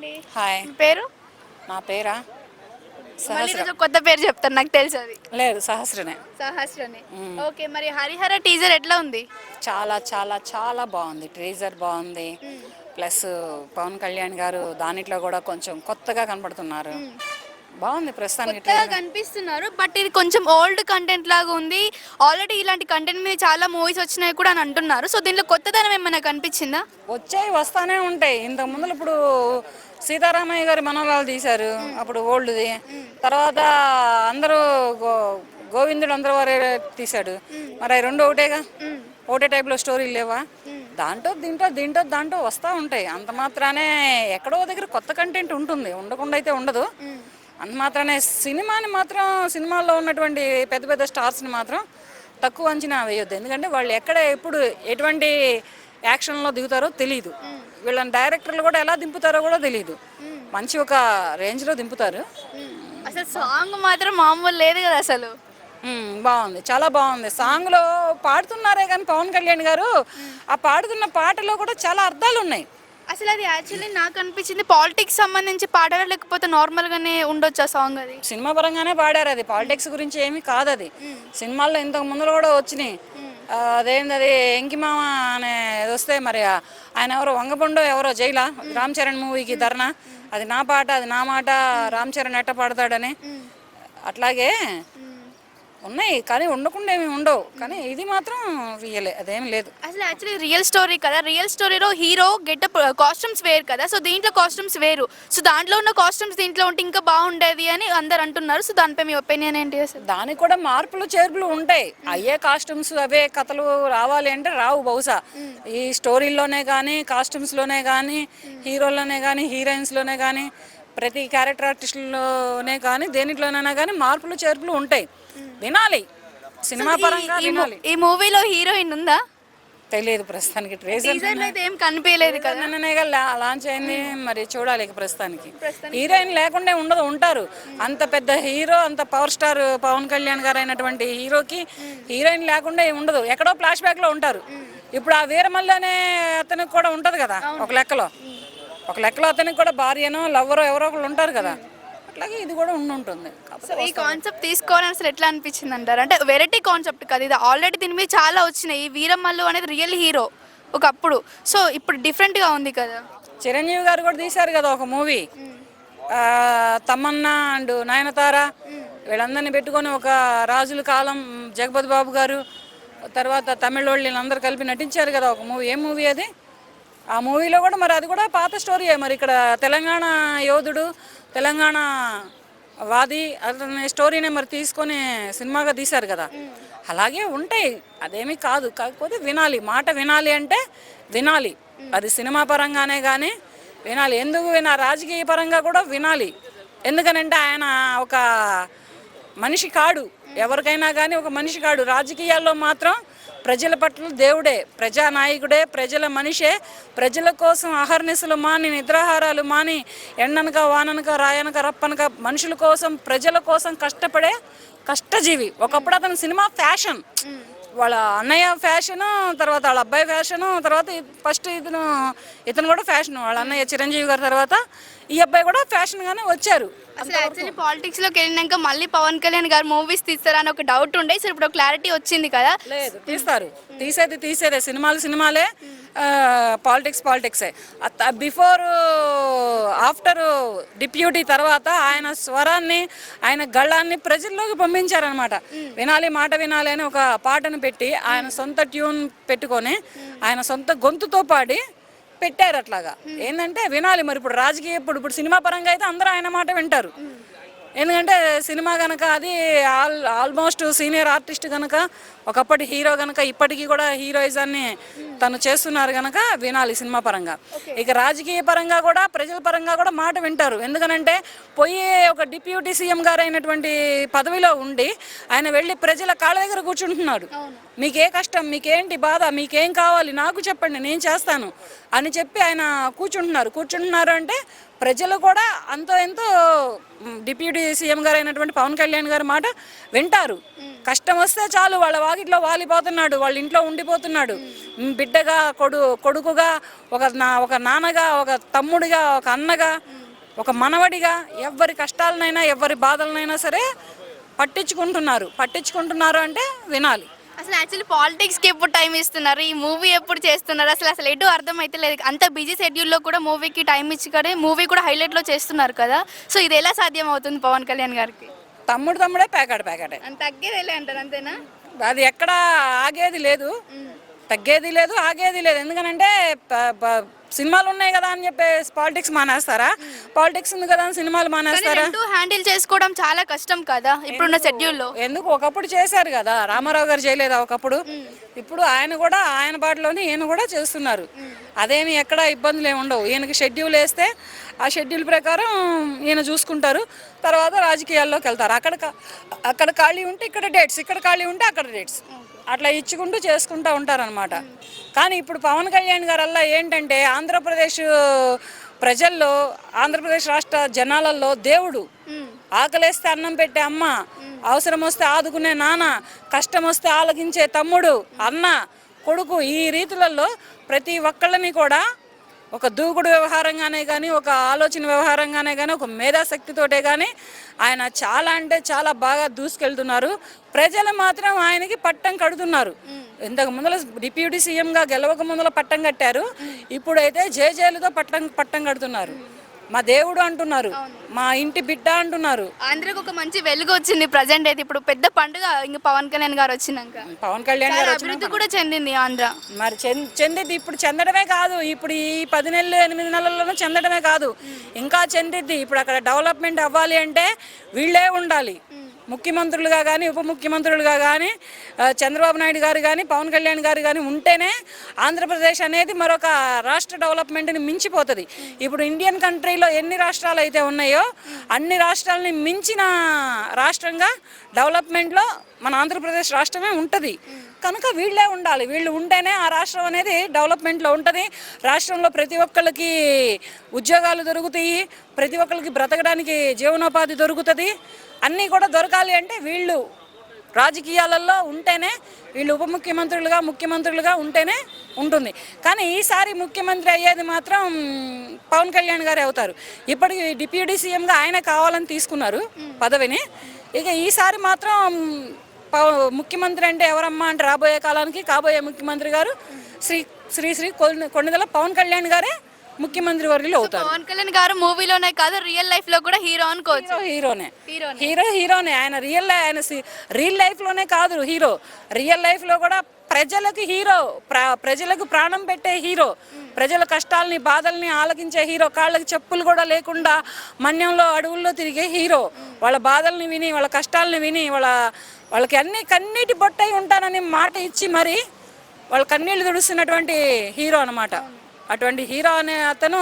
అండి. హాయ్. మీ పేరు? నా పేరా మళ్ళీ సహస్ర. ఈరోజు కొత్త పేరు చెప్తాను, నాకు తెలుసు అది. లేదు, సహస్రనే. సహస్రనే. ఓకే, మరి హరిహర టీజర్ ఎట్లా ఉంది? చాలా చాలా చాలా బాగుంది. ట్రీజర్ బాగుంది. ప్లస్ పవన్ కళ్యాణ్ గారు దానిట్లో కూడా కొంచెం కొత్తగా కనపడుతున్నారు. బాగుంది ప్రస్తుతానికి కొత్తగా ట్రీజర్. కనిపిస్తున్నారు, బట్ ఇది కొంచెం ఓల్డ్ కంటెంట్ లాగా ఉంది. ఆల్రెడీ ఇలాంటి కంటెంట్ మీద చాలా మూవీస్ వచ్చినాయి కూడా అని అంటున్నారు. సో దీంట్లో కొత్తదనం ఏమైనా కనిపించిందా? వచ్చాయి, వస్తానే ఉంటాయి. ఇంతకు ముందు ఇప్పుడు సీతారామయ్య గారి మనవరాలు తీశారు, అప్పుడు ఓల్డ్ది. తర్వాత అందరూ గోవిందుడు అందరూ వారే తీశాడు. మరి అవి రెండు ఒకటేగా, ఒకటే టైప్లో స్టోరీలు లేవా? దాంట్లో దీంట్లో దీంట్లో దాంట్లో వస్తూ ఉంటాయి. అంత మాత్రానే ఎక్కడో దగ్గర కొత్త కంటెంట్ ఉంటుంది, ఉండకుండా అయితే ఉండదు. అంత మాత్రానే సినిమాని మాత్రం, సినిమాల్లో ఉన్నటువంటి పెద్ద పెద్ద స్టార్స్ని మాత్రం తక్కువ అంచనా వేయొద్దు. ఎందుకంటే వాళ్ళు ఎక్కడ ఎప్పుడు ఎటువంటి యాక్షన్లో దిగుతారో తెలియదు. వీళ్ళని డైరెక్టర్లు కూడా ఎలా దింపుతారో కూడా తెలియదు. మంచి ఒక రేంజ్లో దింపుతారు. అసలు సాంగ్ మాత్రం మామూలు లేదు కదా అసలు. బాగుంది, చాలా బాగుంది. సాంగ్లో పాడుతున్నారే కానీ పవన్ కళ్యాణ్ గారు ఆ పాడుతున్న పాటలో కూడా చాలా అర్థాలు ఉన్నాయి. అసలు అది యాక్చువల్లీ నాకు అనిపించింది పాలిటిక్స్ సంబంధించి పాడారా లేకపోతే నార్మల్గానే ఉండొచ్చు ఆ సాంగ్? అది సినిమా పరంగానే పాడారు, అది పాలిటిక్స్ గురించి ఏమీ కాదు. అది సినిమాల్లో ఇంతకు ముందులో కూడా వచ్చినాయి. అదేంటది ఎంకి మామ అనే వస్తే మరి ఆయన ఎవరో వంగపండు ఎవరో జైలా రామ్ చరణ్ మూవీకి ధర్నా, అది నా పాట, అది నా మాట, రామ్ చరణ్ ఎట్ట పాడతాడని. అట్లాగే ఉన్నాయి కానీ ఉండకుండా ఏమి ఉండవు. కానీ ఇది మాత్రం రియలే, అదేమి లేదు. అసలు యాక్చువల్లీ రియల్ స్టోరీ కదా. రియల్ స్టోరీలో హీరో గెటప్ కాస్ట్యూమ్స్ వేరు కదా, సో దీంట్లో కాస్ట్యూమ్స్ వేరు. సో దాంట్లో ఉన్న కాస్ట్యూమ్స్ దీంట్లో ఉంటే ఇంకా బాగుండేది అని అందరు అంటున్నారు. సో దానిపై మీ ఒపీనియన్ ఏంటి? అసలు దానికి కూడా మార్పులు చేర్పులు ఉంటాయి. అయ్యే కాస్ట్యూమ్స్ అవే కథలు రావాలి అంటే రావు బహుశా. ఈ స్టోరీల్లోనే కానీ, కాస్ట్యూమ్స్లోనే కానీ, హీరోల్లోనే కానీ, హీరోయిన్స్లోనే కానీ, ప్రతి క్యారెక్టర్ ఆర్టిస్టులోనే కానీ, దేనిట్లోనైనా కానీ మార్పులు చేర్పులు ఉంటాయి. వినాలి, సినిమా పరంగా వినాలి. ఈ మూవీలో హీరోయిన్ ఉందా? తెలియదు ప్రస్తుతానికి. టీజర్ అయితే ఏం కనిపించలేదు కదా. లాంచ్ అయింది, మరి చూడాలి. ఇక ప్రస్తుతానికి హీరోయిన్ లేకుండా ఉండదు, ఉంటారు. అంత పెద్ద హీరో, అంత పవర్ స్టార్ పవన్ కళ్యాణ్ గారు అయినటువంటి హీరోకి హీరోయిన్ లేకుండా ఉండదు. ఎక్కడో ఫ్లాష్ బ్యాక్ లో ఉంటారు. ఇప్పుడు ఆ వీరమల్లి అనే అతనికి కూడా ఉంటది కదా, ఒక లెక్కలో అతనికి కూడా భార్యనో లవ్వరో ఎవరో ఒకళ్ళు ఉంటారు కదా. అట్లాగే ఇది కూడా ఉంటుంది. సో ఈ కాన్సెప్ట్ తీసుకోవాలని అసలు ఎట్లా అనిపించింది అంటారు? అంటే వెరైటీ కాన్సెప్ట్ కదా ఇది. ఆల్రెడీ దీని మీద చాలా వచ్చినాయి. ఈ వీరమల్లు అనేది రియల్ హీరో ఒకప్పుడు, సో ఇప్పుడు డిఫరెంట్గా ఉంది కదా. చిరంజీవి గారు కూడా తీశారు కదా ఒక మూవీ, తమన్నా అండ్ నయనతార, వీళ్ళందరినీ పెట్టుకొని ఒక రాజుల కాలం, జగపతి బాబు గారు, తర్వాత తమిళ వాళ్ళు వీళ్ళందరూ కలిపి నటించారు కదా ఒక మూవీ. ఏం మూవీ అది? ఆ మూవీలో కూడా మరి అది కూడా పాత స్టోరీయే. మరి ఇక్కడ తెలంగాణ యోధుడు, తెలంగాణ వాది అతని స్టోరీనే మరి తీసుకొని సినిమాగా తీశారు కదా. అలాగే ఉంటాయి, అదేమీ కాదు. కాకపోతే వినాలి, మాట వినాలి అంటే వినాలి. అది సినిమా పరంగానే కానీ వినాలి. ఎందుకు రాజకీయ పరంగా కూడా వినాలి. ఎందుకనంటే ఆయన ఒక మనిషి కాడు, ఎవరికైనా కానీ ఒక మనిషి కాడు. రాజకీయాల్లో మాత్రం ప్రజల పట్ల దేవుడే, ప్రజానాయకుడే, ప్రజల మనిషే. ప్రజల కోసం అహర్నిశలు మాని, నిద్రాహారాలు మాని, ఎండనక వాననక రాయనక రప్పనక మనుషుల కోసం, ప్రజల కోసం కష్టపడే కష్టజీవి. ఒకప్పుడు అతను సినిమా ఫ్యాషన్, వాళ్ళ అన్నయ్య ఫ్యాషను, తర్వాత వాళ్ళ అబ్బాయి ఫ్యాషను, తర్వాత ఫస్ట్ ఇతను కూడా ఫ్యాషన్. వాళ్ళ అన్నయ్య చిరంజీవి గారి తర్వాత ఈ అబ్బాయి కూడా ఫ్యాషన్గానే వచ్చారు. అసలు యాక్చువల్లీ పాలిటిక్స్లోకి వెళ్ళినాక మళ్ళీ పవన్ కళ్యాణ్ గారు మూవీస్ తీస్తారని ఒక డౌట్ ఉండే. సో ఇప్పుడు క్లారిటీ వచ్చింది కదా. లేదు, తీస్తారు. తీసేదే. సినిమాలే, పాలిటిక్సే. బిఫోర్ ఆఫ్టర్ డిప్యూటీ తర్వాత ఆయన స్వరాన్ని, ఆయన గళ్ళాన్ని ప్రజల్లోకి పంపించారనమాట. వినాలి, మాట వినాలి అని ఒక పాటను పెట్టి ఆయన సొంత ట్యూన్ పెట్టుకొని ఆయన సొంత గొంతుతో పాడి పెట్టారు. అట్లాగా ఏంటంటే వినాలి. మరి ఇప్పుడు రాజకీయ, ఇప్పుడు సినిమా పరంగా అయితే అందరూ ఆయన మాట వింటారు. ఎందుకంటే సినిమా కనుక అది ఆల్మోస్ట్ సీనియర్ ఆర్టిస్ట్ కనుక, ఒకప్పటి హీరో కనుక ఇప్పటికీ కూడా హీరోయిజాన్ని తను చేస్తున్నారు కనుక వినాలి సినిమా పరంగా. ఇక రాజకీయ పరంగా కూడా, ప్రజల పరంగా కూడా మాట వింటారు. ఎందుకనంటే పోయి ఒక డిప్యూటీ సీఎం గారు అయినటువంటి పదవిలో ఉండి ఆయన వెళ్ళి ప్రజల కాళ్ళ దగ్గర కూర్చుంటున్నాడు. మీకే కష్టం, మీకేంటి బాధ, మీకేం కావాలి నాకు చెప్పండి, నేను చేస్తాను అని చెప్పి ఆయన కూర్చుంటున్నారు అంటే ప్రజలు కూడా అంతో ఎంతో డిప్యూటీ సీఎం గారు అయినటువంటి పవన్ కళ్యాణ్ గారి మాట వింటారు. కష్టం వస్తే చాలు వాళ్ళ వాకిట్లో వాలిపోతున్నాడు, వాళ్ళ ఇంట్లో ఉండిపోతున్నాడు. బిడ్డగా, కొడుకుగా, ఒక నాన్నగా, ఒక తమ్ముడిగా, ఒక అన్నగా, ఒక మనవడిగా ఎవరి కష్టాలనైనా ఎవరి బాధలనైనా సరే పట్టించుకుంటున్నారు అంటే వినాలి. అసలు యాక్చువల్లీ పాలిటిక్స్కి ఎప్పుడు టైం ఇస్తున్నారు, ఈ మూవీ ఎప్పుడు చేస్తున్నారు, అసలు ఎటు అర్థం అయితే లేదు. అంత బిజీ షెడ్యూల్లో కూడా మూవీకి టైం ఇచ్చి కానీ మూవీ కూడా హైలైట్లో చేస్తున్నారు కదా. సో ఇది ఎలా సాధ్యం అవుతుంది పవన్ కళ్యాణ్ గారికి? తమ్ముడే ప్యాకెటే అంత తగ్గేదేలే అంటారు, అంతేనా? అది ఎక్కడ ఆగేది లేదు, తగ్గేది లేదు, ఆగేది లేదు. ఎందుకనంటే సినిమాలు ఉన్నాయి కదా అని చెప్పి పాలిటిక్స్ మానేస్తారా? పాలిటిక్స్ ఉంది కదా అని సినిమాలు మానేస్తారా? హ్యాండిల్ చేసుకోవడం చాలా కష్టం కదా ఇప్పుడున్న షెడ్యూల్లో. ఎందుకు ఒకప్పుడు చేశారు కదా, రామారావు గారు చేయలేదా ఒకప్పుడు? ఇప్పుడు ఆయన బాటలోనే ఈయన కూడా చేస్తున్నారు. అదేమి ఎక్కడ ఇబ్బందులు ఏమి ఉండవు. ఈయనకి షెడ్యూల్ వేస్తే ఆ షెడ్యూల్ ప్రకారం ఈయన చూసుకుంటారు. తర్వాత రాజకీయాల్లోకి వెళ్తారు. అక్కడ ఖాళీ ఉంటే ఇక్కడ డేట్స్, ఇక్కడ ఖాళీ ఉంటే అక్కడ డేట్స్, అట్లా ఇచ్చుకుంటూ చేసుకుంటూ ఉంటారనమాట. కానీ ఇప్పుడు పవన్ కళ్యాణ్ గారల్లా ఏంటంటే ఆంధ్రప్రదేశ్ ప్రజల్లో, ఆంధ్రప్రదేశ్ రాష్ట్ర జనాలలో దేవుడు, ఆకలేస్తే అన్నం పెట్టే అమ్మ, అవసరం వస్తే ఆదుకునే నాన్న, కష్టం వస్తే ఆలకించే తమ్ముడు, అన్న, కొడుకు, ఈ రీతులలో ప్రతి ఒక్కళ్ళని కూడా ఒక దూకుడు వ్యవహారంగానే కానీ, ఒక ఆలోచన వ్యవహారంగానే కానీ, ఒక మేధాశక్తితోటే కానీ ఆయన చాలా అంటే చాలా బాగా దూసుకెళ్తున్నారు. ప్రజలు మాత్రం ఆయనకి పట్టం కడుతున్నారు. ఇంతకు ముందర డిప్యూటీ సీఎంగా గెలవక ముందర పట్టం కట్టారు, ఇప్పుడైతే జేజేలతో పట్టం కడుతున్నారు. మా దేవుడు అంటున్నారు, మా ఇంటి బిడ్డ అంటున్నారు. ఆంధ్రాకి ఒక మంచి వెలుగు వచ్చింది ప్రజెంట్ అయితే. ఇప్పుడు పెద్ద పండుగ ఇంకా పవన్ కళ్యాణ్ గారు వచ్చినాక. పవన్ కళ్యాణ్ గారు అభివృద్ధి కూడా చెందింది ఆంధ్ర. మరి చెందిద్ది. ఇప్పుడు చెందడమే కాదు, ఇప్పుడు ఈ 10 నెలలు 8 నెలల్లోనూ చెందడమే కాదు, ఇంకా చెందిద్ది. ఇప్పుడు అక్కడ డెవలప్మెంట్ అవ్వాలి అంటే వీళ్ళే ఉండాలి. ముఖ్యమంత్రులుగా కానీ, ఉప ముఖ్యమంత్రులుగా కానీ చంద్రబాబు నాయుడు గారు కానీ, పవన్ కళ్యాణ్ గారు కానీ ఉంటేనే ఆంధ్రప్రదేశ్ అనేది మరొక రాష్ట్ర డెవలప్మెంట్ని మించిపోతుంది. ఇప్పుడు ఇండియన్ కంట్రీలో ఎన్ని రాష్ట్రాలు అయితే ఉన్నాయో అన్ని రాష్ట్రాలని మించిన రాష్ట్రంగా డెవలప్మెంట్లో మన ఆంధ్రప్రదేశ్ రాష్ట్రమే ఉంటుంది. కనుక వీళ్ళే ఉండాలి. వీళ్ళు ఉంటేనే ఆ రాష్ట్రం అనేది డెవలప్మెంట్లో ఉంటుంది. రాష్ట్రంలో ప్రతి ఒక్కరికి ఉద్యోగాలు దొరుకుతాయి, ప్రతి ఒక్కరికి బ్రతకడానికి జీవనోపాధి దొరుకుతుంది. అన్నీ కూడా దొరకాలి అంటే వీళ్ళు రాజకీయాలలో ఉంటేనే, వీళ్ళు ఉప ముఖ్యమంత్రులుగా ఉంటేనే ఉంటుంది. కానీ ఈసారి ముఖ్యమంత్రి అయ్యేది మాత్రం పవన్ కళ్యాణ్ గారే అవుతారు. ఇప్పటికి డిప్యూటీ సీఎంగా ఆయన కావాలని తీసుకున్నారు పదవిని. ఇక ఈసారి మాత్రం ముఖ్యమంత్రి అంటే ఎవరమ్మా అంటే రాబోయే కాలానికి కాబోయే ముఖ్యమంత్రి గారు శ్రీ కొణిదెల పవన్ కళ్యాణ్ గారే ముఖ్యమంత్రి వర్యులు అవుతారు. పవన్ కళ్యాణ్ గారు మూవీలోనే కాదు రియల్ లైఫ్ లో కూడా హీరో అనుకోవచ్చు. హీరోనే ఆయన రియల్ లైఫ్ లోనే కాదు హీరో, రియల్ లైఫ్ లో కూడా ప్రజలకు హీరో, ప్రజలకు ప్రాణం పెట్టే హీరో, ప్రజల కష్టాలని బాధల్ని ఆలకించే హీరో, కాళ్ళకి చెప్పులు కూడా లేకుండా మన్యంలో అడవుల్లో తిరిగే హీరో, వాళ్ళ బాధల్ని విని, వాళ్ళ కష్టాలని విని, వాళ్ళకి అన్ని కన్నీటి బొట్టై ఉంటానని మాట ఇచ్చి మరి వాళ్ళ కన్నీళ్లు తుడుస్తున్నటువంటి హీరో అనమాట. అటువంటి హీరో అనే అతను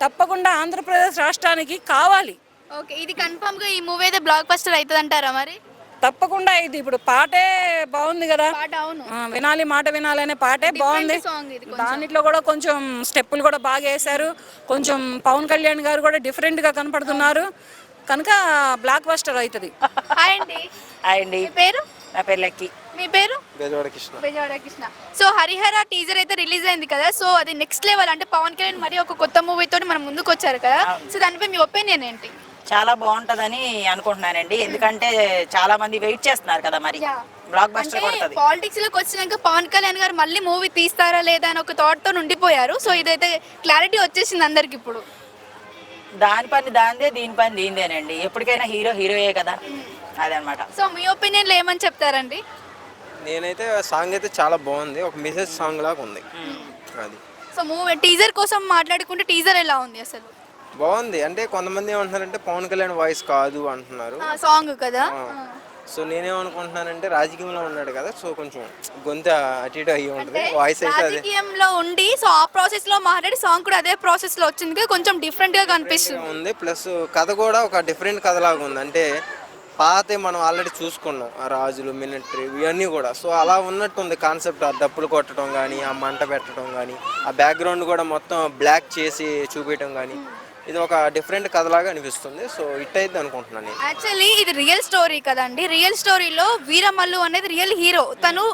తప్పకుండా ఆంధ్రప్రదేశ్ రాష్ట్రానికి కావాలి. ఓకే, ఇది కన్ఫర్మ్ గా ఈ మూవీ అయితే బ్లాక్ బస్టర్ అవుతుంది అంటారా? మరి తప్పకుండా. ఇది ఇప్పుడు పాటే బాగుంది కదా, మాట వినాలి అనే పాటే బాగుంది. దాంట్లో కూడా కొంచెం స్టెప్పులు కూడా బాగా వేశారు. కొంచెం పవన్ కళ్యాణ్ గారు కూడా డిఫరెంట్ గా కనపడుతున్నారు. కనుక బ్లాక్ బస్టర్ అవుతుంది. పేరు? నా పేరు లక్కీ. మీ పేరు? బెజవాడ కృష్ణ. సో హరిహర టీజర్ అయితే రిలీజ్ అయింది కదా, సో అది నెక్స్ట్ లెవెల్. అంటే పవన్ కళ్యాణ్ మరి ఒక కొత్త మూవీ తోటి మనం ముందుకు వచ్చారు కదా, సో దానిపై మీ ఒపీనియన్ ఏంటి? చాలా బాగుంటదని అనుకుంటున్నానండి. ఎందుకంటే చాలా మంది వెయిట్ చేస్తున్నారు కదా, మరి బ్లాక్ బస్టర్ కొడుతుంది. పాలిటిక్స్ లోకి వచ్చినాక పవన్ కళ్యాణ్ గారు మళ్ళీ మూవీ తీస్తారా లేదా అని ఒక థాట్ తో ఉండిపోయారు. సో ఇదైతే క్లారిటీ వచ్చేసింది అందరికి ఇప్పుడు. దాని పని దాందే, దీని పని దీందేనండి. ఎప్పటికైనా హీరోయే కదా, అదనమాట. సో మీ ఒపీనియన్ లో ఏమని చెప్తారండి? నేనైతే సాంగ్ అయితే చాలా బాగుంది, ఒక మెసేజ్ సాంగ్ లాగా ఉంది అది. సో మూవీ టీజర్ కోసం మాట్లాడుకుంటే టీజర్ ఎలా ఉంది? అసలు బాగుంది. అంటే కొంతమంది ఏమంటున్నారంటే పవన్ కళ్యాణ్ వాయిస్ కాదు అంటున్నారు, సాంగ్ కదా. సో నేనేమనుకుంటున్నానంటే రాజకీయంలో ఉన్నాడు కదా, సో కొంచెం గొంతు అటు ఇటు అయ్యి ఉంటుంది, వాయిస్ అయితే రాజకీయంలో ఉండి సో ఆ ప్రాసెస్ లో మాట్లాడి సాంగ్ కూడా అదే ప్రాసెస్ లో వచ్చింది, కొంచెం డిఫరెంట్ గా కనిపిస్తుంది ఉంది. ప్లస్ కథ కూడా ఒక డిఫరెంట్ కథ లాగా ఉంది. అంటే పాతే మనం ఆల్రెడీ చూసుకున్నాం, ఆ రాజులు మిలిటరీ ఇవన్నీ కూడా. సో అలా ఉన్నట్టుంది కాన్సెప్ట్. ఆ డప్పులు కొట్టడం కానీ, ఆ మంట పెట్టడం కానీ, ఆ బ్యాక్గ్రౌండ్ కూడా మొత్తం బ్లాక్ చేసి చూపించడం కానీ, ఇది ఒక డిఫరెంట్ కథలాగా అనిపిస్తుంది. సో హిట్ అయింది అనుకుంటున్నాను నేను. యాక్చువల్లీ ఇది రియల్ స్టోరీ కదండి. రియల్ స్టోరీలో వీరమల్లు అనేది రియల్ హీరో. తను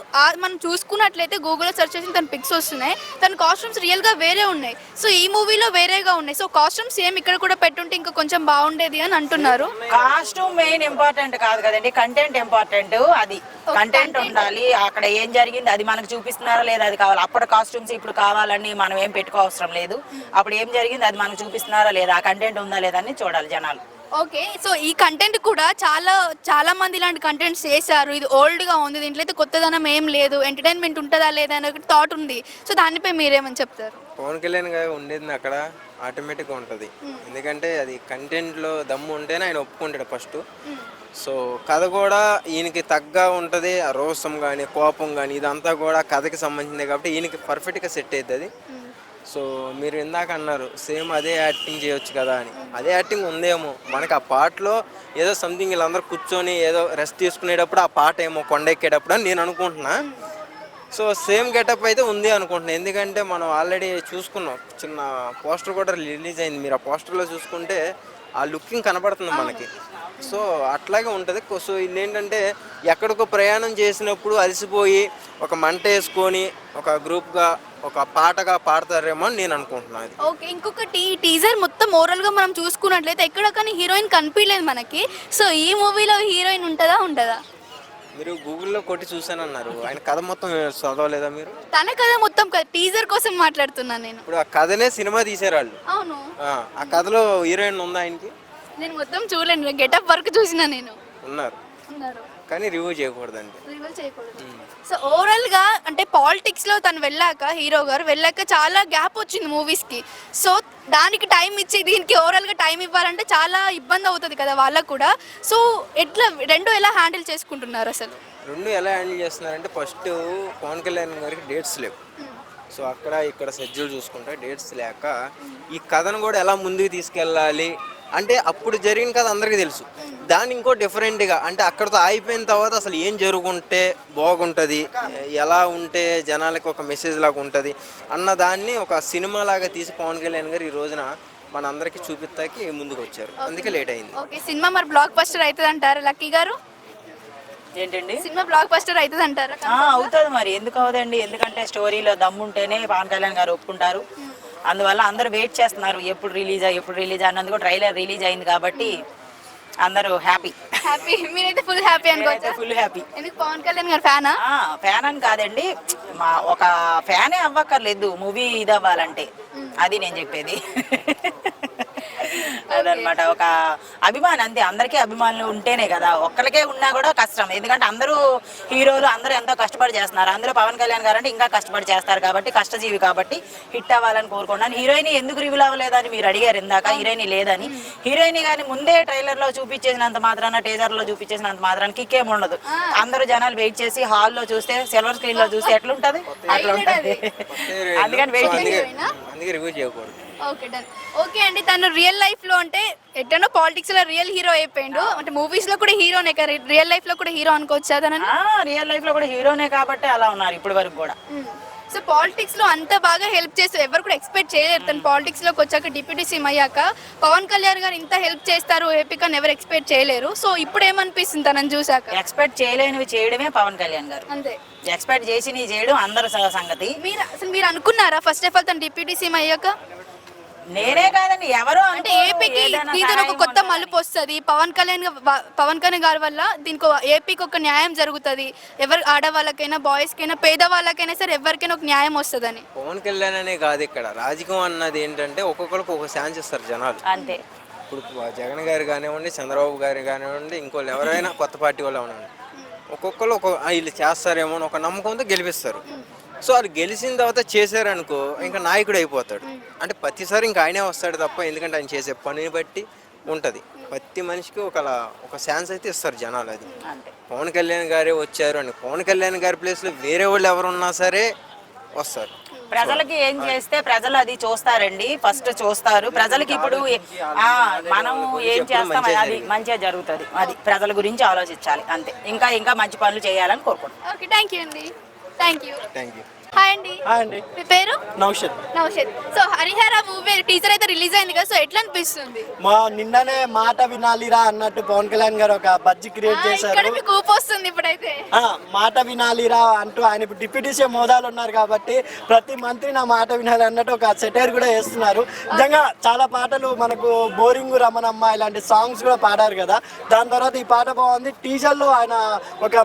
మనం చూసుకున్నట్లయితే గూగుల్లో సెర్చ్ చేసి తన పిక్స్ వస్తున్నాయి. తన కాస్ట్యూమ్స్ రియల్గా వేరే ఉన్నాయి. సో ఈ మూవీలో వేరేగా ఉన్నాయి. సో కాస్ట్యూమ్స్ సేమ్ ఇక్కడ కూడా పెట్టుంటే ఇంకా కొంచెం బాగుండేది అని అంటున్నారు. కాస్ట్యూమ్ మెయిన్ ఇంపార్టెంట్ కాదు కదండి, కంటెంట్ ఇంపార్టెంట్. అది కంటెంట్ ఉండాలి. అక్కడ ఏం జరిగింది అది మనకు చూపిస్తున్నారా లేదా అది కావాలి. అప్పుడు కాస్ట్యూమ్స్ ఇప్పుడు కావాలని మనం ఏం పెట్టుకోవసరం లేదు. అప్పుడు ఏం జరిగింది అది మనకు చూపిస్తున్నారా లేదా, ఆ కంటెంట్ ఉందా లేదా అని చూడాలి జనాలు. ఓకే, సో ఈ కంటెంట్ కూడా చాలా మంది ఇలాంటి కంటెంట్స్ చేశారు. ఇది ఓల్డ్గా ఉంది, దీంట్లో అయితే కొత్తదనం ఏం లేదు, ఎంటర్టైన్మెంట్ ఉంటుందా లేదా అనే ఒక థాట్ ఉంది. సో దానిపై మీరేమని చెప్తారు? పవన్ కళ్యాణ్ గారు ఉండేది అక్కడ ఆటోమేటిక్గా ఉంటుంది. ఎందుకంటే అది కంటెంట్లో దమ్ము ఉంటేనే ఆయన ఒప్పుకుంటాడు ఫస్ట్. సో కథ కూడా ఈయనకి తగ్గ ఉంటుంది. ఆ రోసం కానీ, కోపం కానీ ఇదంతా కూడా కథకి సంబంధించింది కాబట్టి ఈయనకి పర్ఫెక్ట్గా సెట్ అవుతుంది అది. సో మీరు ఇందాక అన్నారు సేమ్ అదే యాక్టింగ్ చేయొచ్చు కదా అని. అదే యాక్టింగ్ ఉందేమో మనకి. ఆ పాటలో ఏదో సంథింగ్ వీళ్ళందరూ కూర్చొని ఏదో రెస్ట్ తీసుకునేటప్పుడు ఆ పాట ఏమో కొండ ఎక్కేటప్పుడు అని నేను అనుకుంటున్నా. సో సేమ్ గెటప్ అయితే ఉంది అనుకుంటున్నాను. ఎందుకంటే మనం ఆల్రెడీ చూసుకున్నాం, చిన్న పోస్టర్ కూడా రిలీజ్ అయింది. మీరు ఆ పోస్టర్లో చూసుకుంటే ఆ లుకింగ్ కనబడుతుంది మనకి. సో అట్లాగే ఉంటుంది. సో ఇది ఏంటంటే ఎక్కడికో ప్రయాణం చేసినప్పుడు అలసిపోయి ఒక మంట వేసుకొని ఒక గ్రూప్గా ఒక పాటగా పాడతారేమో అని నేను అనుకుంటున్నాను. ఓకే, ఇంకొకటి టీజర్ మొత్తం ఓవరాల్గా మనం చూసుకున్నట్లయితే ఎక్కడ కానీ హీరోయిన్ కనిపించలేదు మనకి. సో ఈ మూవీలో హీరోయిన్ ఉంటుందా? మీరు గూగుల్లో కొట్టి చూసానన్నారు. ఆయన కథ మొత్తం చదవలేదా మీరు? తన కథ మొత్తం టీజర్ కోసం మాట్లాడుతున్నాను నేను. ఇప్పుడు ఆ కథనే సినిమా తీసారు వాళ్ళు. అవును, ఆ కథలో హీరోయిన్ ఉందా ఆయనకి? నేను మొత్తం చూడలేను, గెటప్ వరకు చూసినా నేను. ఉన్నారు కానీ రివ్యూ చేయకూడదండి. రివీల్ చేయకూడదు. సో ఓవరాల్ గా అంటే పాలిటిక్స్ లో తను హీరో గారు వెళ్ళాక చాలా గ్యాప్ వచ్చింది మూవీస్ కి. సో దానికి టైం ఇచ్చి దీనికి ఓవరాల్ గా టైం ఇవ్వాలంటే చాలా ఇబ్బంది అవుతుంది కదా వాళ్ళకు కూడా. సో ఎట్లా రెండు ఎలా హ్యాండిల్ చేసుకుంటున్నారు అసలు? రెండు ఎలా హ్యాండిల్ చేస్తున్నారంటే ఫస్ట్ పవన్ కళ్యాణ్ గారికి డేట్స్ లేవు. సో అక్కడ ఇక్కడ షెడ్యూల్ చూసుకుంటే డేట్స్ లేక ఈ కథను కూడా ఎలా ముందుకు తీసుకెళ్ళాలి అంటే అప్పుడు జరిగిన కథ అందరికీ తెలుసు. దాన్ని ఇంకో డిఫరెంట్గా అంటే అక్కడితో ఆగిపోయిన తర్వాత అసలు ఏం జరుగుంటే బాగుంటుంది, ఎలా ఉంటే జనాలకి ఒక మెసేజ్ లాగా ఉంటుంది అన్న దాన్ని ఒక సినిమా లాగా తీసి పవన్ కళ్యాణ్ గారు ఈ రోజున మన అందరికీ చూపిస్తాకి ముందుకు వచ్చారు. అందుకే లేట్ అయింది. ఓకే, సినిమా మరి బ్లాక్ బస్టర్ అవుతుంది అంటారు లక్కీ గారు? ఏంటండి, సినిమా బ్లాక్ బస్టర్ అవుతుంది అంటారా? అవుతుంది మరి, ఎందుకు అవదండి. ఎందుకంటే స్టోరీలో దమ్ముంటేనే పవన్ కళ్యాణ్ గారు ఒప్పుకుంటారు. అందువల్ల అందరూ వెయిట్ చేస్తున్నారు ఎప్పుడు రిలీజ్ అన్నందుకు. ట్రైలర్ రిలీజ్ అయింది కాబట్టి అందరూ హ్యాపీ. మీరైతే ఫుల్ హ్యాపీ అనుకోవచ్చు? Full happy. ఎందుకు పవన్ కళ్యాణ్ గారు ఫ్యానా? ఫ్యాన్ అని కాదండి, మా ఒక ఫ్యానే అవ్వక్కర్లేదు మూవీ ఇది అవ్వాలంటే. అది నేను చెప్పేది. అదనమాట, ఒక అభిమానం అంతే. అందరికీ అభిమానులు ఉంటేనే కదా, ఒక్కరికే ఉన్నా కూడా కష్టం. ఎందుకంటే అందరూ హీరోలు అందరూ ఎంతో కష్టపడి చేస్తున్నారు. అందరూ పవన్ కళ్యాణ్ గారు అంటే ఇంకా కష్టపడి చేస్తారు కాబట్టి, కష్టజీవి కాబట్టి హిట్ అవ్వాలని కోరుకున్నాను. హీరోయిన్ ఎందుకు రివీల్ అవ్వలేదని మీరు అడిగారు ఇందాక. హీరోయిన్ లేదని. హీరోయిన్ కానీ ముందే ట్రైలర్ లో చూపించేసినంత మాత్రాన, టీజర్ లో చూపించేసినంత మాత్రాన కిక్ ఏమి ఉండదు. అందరూ జనాలు వెయిట్ చేసి హాల్లో చూస్తే, సిల్వర్ స్క్రీన్ లో చూస్తే ఎట్లుంటది అట్లా ఉంటది. అందుకని వెయిట్ అందుకే రివ్యూ చేయకూడదు. Okay done. ఓకే అండి, తను రియల్ లైఫ్ లో అంటే ఎట్లనో పాలిటిక్స్ లో రియల్ హీరో అయిపోయిండు అంటే మూవీస్ లో కూడా హీరోనే కదా, రియల్ లైఫ్ లో కూడా హీరో అనుకోవచ్చా తనని? రియల్ లైఫ్ లో కూడా హీరోనే కాబట్టి అలా ఉన్నారు ఇప్పటి వరకు కూడా. సో పాలిటిక్స్ లో అంత బాగా హెల్ప్ చేస్తారు, ఎవరు కూడా ఎక్స్పెక్ట్ చేయలేరు తను పాలిటిక్స్ లోకి వచ్చాక, డిప్యూటీ సీఎం అయ్యాక పవన్ కళ్యాణ్ గారు ఇంత హెల్ప్ చేస్తారు ఏపీకి అని ఎవరు ఎక్స్పెక్ట్ చేయలేరు. సో ఇప్పుడు ఏమనిపిస్తుంది తనని చూసాక? ఎక్స్పెక్ట్ చేయలేనివి చేయడమే పవన్ కళ్యాణ్ గారు. అంతే, ఎక్స్పెక్ట్ చేసి చేయడం అందరి సంగతి. మీరు అనుకున్నారా ఫస్ట్ ఆఫ్ ఆల్ తను డిప్యూటీ సీఎం అయ్యాక? నేనే కాదండి, ఎవరు అంటే ఏపీకి దీంతో ఒక కొత్త మలుపు వస్తుంది. పవన్ కళ్యాణ్ గారి వల్ల దీనికి ఏపీకి ఒక న్యాయం జరుగుతుంది. ఎవరు ఆడవాళ్ళకైనా, బాయ్స్ కైనా, పేదవాళ్ళకైనా సరే ఎవరికైనా ఒక న్యాయం వస్తుందని. పవన్ కళ్యాణ్ అనే కాదు, ఇక్కడ రాజకీయం అన్నది ఏంటంటే ఒక్కొక్కరికి ఒక ఛాన్స్ ఇస్తారు జనాలు. అంతే. ఇప్పుడు జగన్ గారు కానివ్వండి, చంద్రబాబు గారు కానివ్వండి, ఇంకోళ్ళు ఎవరైనా కొత్త పార్టీ వాళ్ళు ఉండండి, ఒక్కొక్కరు వీళ్ళు చేస్తారేమో అని ఒక నమ్మకంతో గెలిపిస్తారు. సో అది గెలిచిన తర్వాత చేశారనుకో ఇంకా నాయకుడు అయిపోతాడు. అంటే ప్రతిసారి ఇంకా ఆయనే వస్తాడు తప్ప, ఎందుకంటే ఆయన చేసే పనిని బట్టి ఉంటుంది. ప్రతి మనిషికి ఒక ఛాన్స్ అయితే ఇస్తారు జనాలు. అది పవన్ కళ్యాణ్ గారే వచ్చారు అని పవన్ కళ్యాణ్ గారి ప్లేస్లో వేరే వాళ్ళు ఎవరున్నా సరే వస్తారు. ప్రజలకి ఏం చేస్తే ప్రజలు అది చూస్తారండి, ఫస్ట్ చూస్తారు ప్రజలకి. ఇప్పుడు మనం ఏం చేస్తాం అది మంచిగా జరుగుతుంది, అది ప్రజల గురించి ఆలోచించాలి అంతే. ఇంకా ఇంకా మంచి పనులు చేయాలని కోరుకుంటున్నాం. ఓకే, థ్యాంక్ యూ అండి. Thank you. Thank you. Hi అండి. అండి మీ పేరు? Naushad. Naushad. So Harihara movie teaser అయితే రిలీజ్ అయింది కదా, సో ఎట్లా అనిపిస్తుంది? మా నిన్ననే మాట వినాలిరా అన్నట్టు పవన్ కళ్యాణ్ గారు ఒక బజ్జి క్రియేట్ ఇక్కడ చేశారు. మీకు ఊపు వస్తుంది ఇప్పుడైతే. మాట వినాలిరా అంటూ ఆయన ఇప్పుడు డిప్యూటీ సీఎం హోదాలు ఉన్నారు కాబట్టి ప్రతి మంత్రి నా మాట వినాలి అన్నట్టు ఒక సెటైర్ కూడా వేస్తున్నారు. నిజంగా చాలా పాటలు మనకు బోరింగ్ రమణమ్మ ఇలాంటి సాంగ్స్ కూడా పాడారు కదా, దాని తర్వాత ఈ పాట బాగుంది. టీజర్లో ఆయన ఒక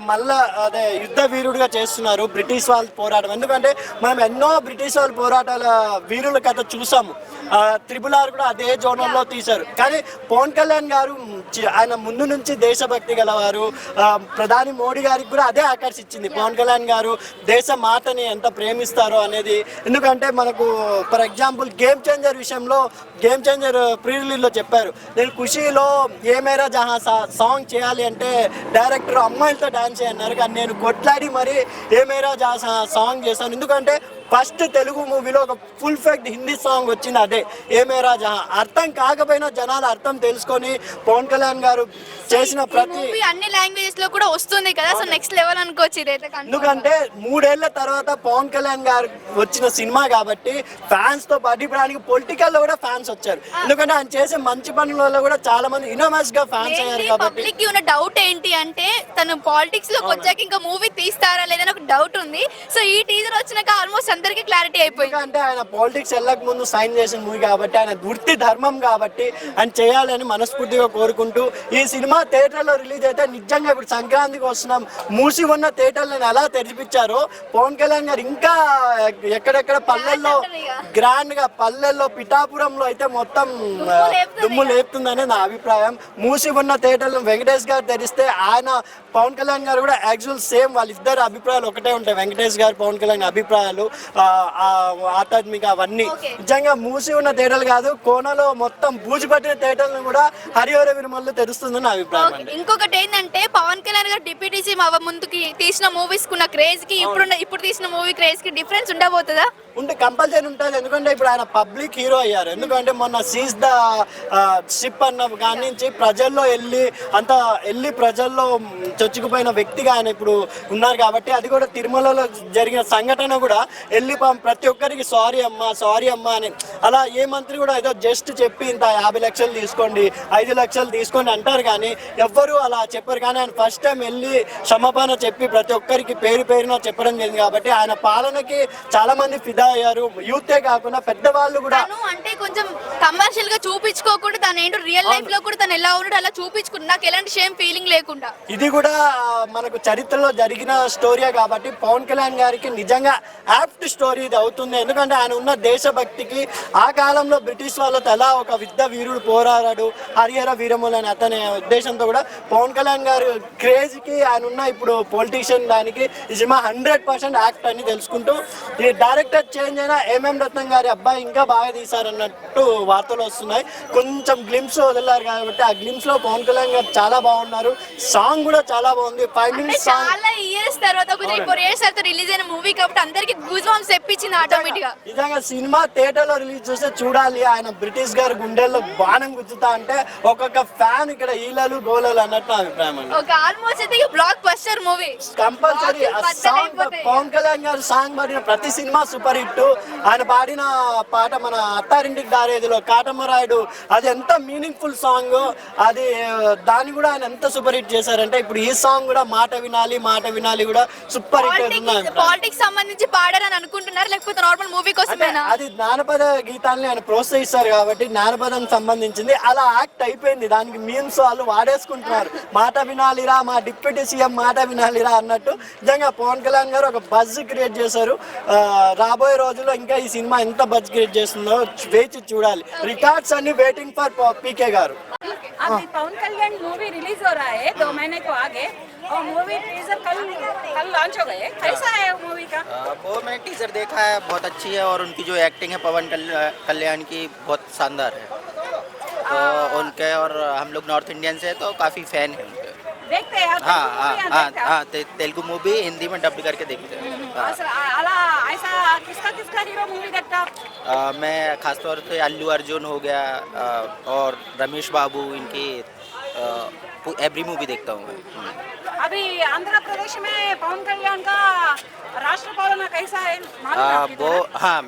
అదే యుద్ధ వీరుడిగా చేస్తున్నారు బ్రిటిష్ వాళ్ళ పోరాటం. ఎందుకంటే మనం ఎన్నో బ్రిటిష్ వాళ్ళ పోరాటాల వీరుల కథ చూసాము. RRR కూడా అదే జోనల్లో తీశారు. కానీ పవన్ కళ్యాణ్ గారు ఆయన ముందు నుంచి దేశభక్తి గలవారు. ప్రధాని మోడీ గారికి కూడా అదే ఆకర్షించింది. పవన్ కళ్యాణ్ గారు దేశ మాతని ఎంత ప్రేమిస్తారో అనేది. ఎందుకంటే మనకు ఫర్ ఎగ్జాంపుల్ గేమ్ చేంజర్ విషయంలో, గేమ్ చేంజర్ ప్రీ రిలీజ్లో చెప్పారు, నేను ఖుషీలో ఏ మేరా జహా సాంగ్ చేయాలి అంటే డైరెక్టర్ అమ్మాయిలతో డాన్స్ చేయన్నారు, కానీ నేను కొట్లాడి మరి ఏ మేరా జహా సాంగ్ చేశాను. ఎందుకంటే ఫస్ట్ తెలుగు మూవీలో ఒక ఫుల్ ఫెక్ట్ హిందీ సాంగ్ వచ్చింది, అదే ఏ మేరా జహా. అర్థం కాకపోయినా జనాలు అర్థం తెలుసుకొని పవన్ కళ్యాణ్ గారు చేసిన ప్రతి మూవీ అన్ని లాంగ్వేజెస్ లో కూడా వస్తుంది కదా, సో నెక్స్ట్ లెవెల్ అనుకోవచ్చు ఇదైతే. ఎందుకంటే 3 ఏళ్ల తర్వాత పవన్ కళ్యాణ్ గారు వచ్చిన సినిమా కాబట్టి ఫ్యాన్స్ తో పాటు ఇప్పుడు ఆయనకి పొలిటికల్ లో కూడా ఫ్యాన్స్ వచ్చారు. ఎందుకంటే ఆయన చేసే మంచి పనుల వల్ల కూడా చాలా మంది ఇనోమస్ గా ఫ్యాన్స్ అయ్యారు కాబట్టి. పబ్లిక్ కి ఉన్న డౌట్ ఏంటి అంటే తను పాలిటిక్స్ లోకి వచ్చాక ఇంకా మూవీ తీస్తారా లేదని ఒక డౌట్ ఉంది. సో ఈ టీజర్ వచ్చినాక ఆల్మోస్ట్ అందరికి క్లారిటీ అయిపోయింది. అంటే ఆయన పాలిటిక్స్ వెళ్ళక ముందు సైన్ చేసిన మూవీ కాబట్టి, ఆయన వృత్తి ధర్మం కాబట్టి ఆయన చేయాలని మనస్ఫూర్తిగా కోరుకుంటూ, ఈ సినిమా థియేటర్లో రిలీజ్ అయితే నిజంగా ఇప్పుడు సంక్రాంతికి వస్తున్నాం, మూసి ఉన్న థియేటర్లను ఎలా తెరిపించారో పవన్ కళ్యాణ్ గారు ఇంకా ఎక్కడెక్కడ పల్లెల్లో గ్రాండ్ గా, పల్లెల్లో పిఠాపురంలో అయితే మొత్తం దుమ్ము లేపుతుందనే నా అభిప్రాయం. మూసి ఉన్న థియేటర్లు వెంకటేష్ గారు తెరిస్తే ఆయన పవన్ కళ్యాణ్ గారు కూడా యాక్చువల్ సేమ్, వాళ్ళిద్దరు అభిప్రాయాలు ఒకటే ఉంటాయి. వెంకటేష్ గారు పవన్ కళ్యాణ్ అభిప్రాయాలు ఆధ్యాత్మిక అవన్నీ. నిజంగా మూసి ఉన్న థియేటర్లు కాదు, కోనలో మొత్తం బూజు పట్టిన థియేటర్లను కూడా హరిహర విరుమల్లో తెరుస్తుంది నా అభిప్రాయం. ఇంకొకటి ఏంటంటే పవన్ కళ్యాణ్ గారు డిప్యూటీ సీఎం అవ్వ ముందుకి తీసిన మూవీస్ కున్న క్రేజ్ కి ఇప్పుడు తీసిన మూవీ క్రేజ్ కి డిఫరెన్స్ ఉండబోతుందా? ఉంటే కంపల్సరీ ఉంటుంది. ఎందుకంటే ఇప్పుడు ఆయన పబ్లిక్ హీరో అయ్యారు. ఎందుకంటే మొన్న సీజ్ ద షిప్ అన్న కాడి నుంచి ప్రజల్లో వెళ్ళి ప్రజల్లో చొచ్చుకుపోయిన వ్యక్తిగా ఆయన ఇప్పుడు ఉన్నారు కాబట్టి, అది కూడా తిరుమలలో జరిగిన సంఘటన కూడా వెళ్ళి ప్రతి ఒక్కరికి సారీ అమ్మా అని అలా ఏ మంత్రి కూడా ఏదో జస్ట్ చెప్పి ఇంత 50 లక్షలు తీసుకోండి 5 లక్షలు తీసుకోండి అంటారు, కానీ ఎవ్వరు అలా చెప్పారు. కానీ ఆయన ఫస్ట్ టైం వెళ్ళి క్షమాపణ చెప్పి ప్రతి ఒక్కరికి పేరున చెప్పడం జరిగింది కాబట్టి ఆయన పాలనకి చాలా మంది ఫిదా అయ్యారు. యూతే కాకుండా పెద్దవాళ్ళు కూడా. అంటే కొంచెం కమర్షియల్ గా చూపించుకోకుండా తను ఏంటో రియల్ లైఫ్ లో కూడా తను ఎలా ఉన్నాడు అలా చూపించుకుంటా, నాకు ఎలాంటి షేమ్ ఫీలింగ్ లేకుండా. ఇది కూడా మనకు చరిత్రలో జరిగిన స్టోరీయే కాబట్టి పవన్ కళ్యాణ్ గారికి నిజంగా యాప్ట్ స్టోరీ ఇది అవుతుంది. ఎందుకంటే ఆయన ఉన్న దేశభక్తికి, ఆ కాలంలో బ్రిటిష్ వాళ్ళతో ఎలా ఒక యుద్ధ వీరుడు పోరాడాడు హరిహర వీరములు అని అతని ఉద్దేశంతో కూడా పవన్ కళ్యాణ్ గారు క్రేజ్కి, ఆయన ఉన్న ఇప్పుడు పొలిటీషియన్ దానికి ఈ సినిమా 100% యాక్ట్ అని తెలుసుకుంటూ, ఈ డైరెక్టర్ చేంజ్ అయినా MM రత్నం గారి అబ్బాయి ఇంకా బాగా తీశారన్నట్టు వార్తలు వస్తున్నాయి. కొంచెం గ్లిమ్స్ వదిలారు కాబట్టి ఆ గ్లిమ్స్ లో పవన్ కళ్యాణ్ గారు చాలా బాగున్నారు. సాంగ్ కూడా చాలా బాగుంది. 5 minutes సాంగ్. చాలా ఇయర్స్ తర్వాత, ఒక 3-4 years తర్వాత రిలీజ్ అయిన మూవీ కాబట్టి అందరికి గూస్ బంప్స్ తెప్పించింది ఆటోమేటిక్ గా. నిజంగా సినిమా థియేటర్ లో రిలీజ్ చేస్తే చూడాలి. ఆయన బ్రిటిష్ గారు గుండెల్లో బాణం గుచ్చుతా అంటే ఒక్కొక్క ఫ్యాన్ ఇక్కడ ఈలలు గోలలు అన్నట్టు నా అభిప్రాయం అండి. ఒక ఆల్మోస్ట్ అయితే బ్లాక్ బస్టర్ మూవీ కంపల్సరీ. ఆ సాంగ్ పవన్ కళ్యాణ్ గారు సాంగ్ పాడిన ప్రతి సినిమా సూపర్ హిట్. ఆయన పాడిన పాట మన అత్తారింటికి దారేదిలో కాటమరాయుడు, అది ఎంత మీనింగ్ఫుల్ సాంగ్. అది దాన్ని కూడా ఆయన ఎంత సూపర్ హిట్ చేశారంటే ఇప్పుడు ఈ సాంగ్ కూడా మాట వినాలి కూడా సూపర్ హిట్ అవుతుంది. పాలిటిక్స్ సంబంధించి పాడారని అనుకుంటున్నారు లేకపోతే నార్మల్ మూవీ కోసమేనా? అది జ్ఞానపద గీతాన్ని ఆయన ప్రోత్సహిస్తారు కాబట్టి జ్ఞానపదం సంబంధించింది అలా యాక్ట్ అయిపోయింది. దానికి మీమ్స్ వాళ్ళు వాడేసుకుంటున్నారు. మాట వినాలిరా, మా డిప్యూటీ సీఎం మాట వినాలిరా అన్నట్టు. నిజంగా పవన్ కళ్యాణ్ గారు ఒక బజ్ క్రియేట్ చేశారు. రాబోయే రోజుల్లో ఇంకా ఈ సినిమా ఎంత బజ్ క్రియేట్ చేస్తుందో వేచి చూడాలి. రికార్డ్స్ అన్ని వెయిటింగ్ ఫర్ PK గారు. अभी पवन कल्याण मूवी रिलीज हो रहा है 2 महीने को आगे, और मूवी टीजर कल लॉन्च हो गए. कैसा है मूवी का? वो मैंने टीजर देखा है, बहुत अच्छी है, और उनकी जो एक्टिंग है पवन कल्याण की बहुत शानदार है. तो उनके, और हम लोग नॉर्थ इंडियन से तो काफ़ी फ़ैन हैं उनके. देखते हैं हाँ तेलुगु हाँ movie हाँ देखते हैं? हाँ तेलुगु मूवी हिंदी में डब करके देखते हैं। हाँ। अला ऐसा किसका किसका हीरो मूवी देखता आप? मैं खासतौर पे अल्लू अर्जुन हो गया और रमेश बाबू इनकी एवरी मूवी देखता हूँ मैं। अभी आंध्र प्रदेश में पवन कल्याण का राष्ट्रपाल कैसा है मालूम है आपको? वो हाँ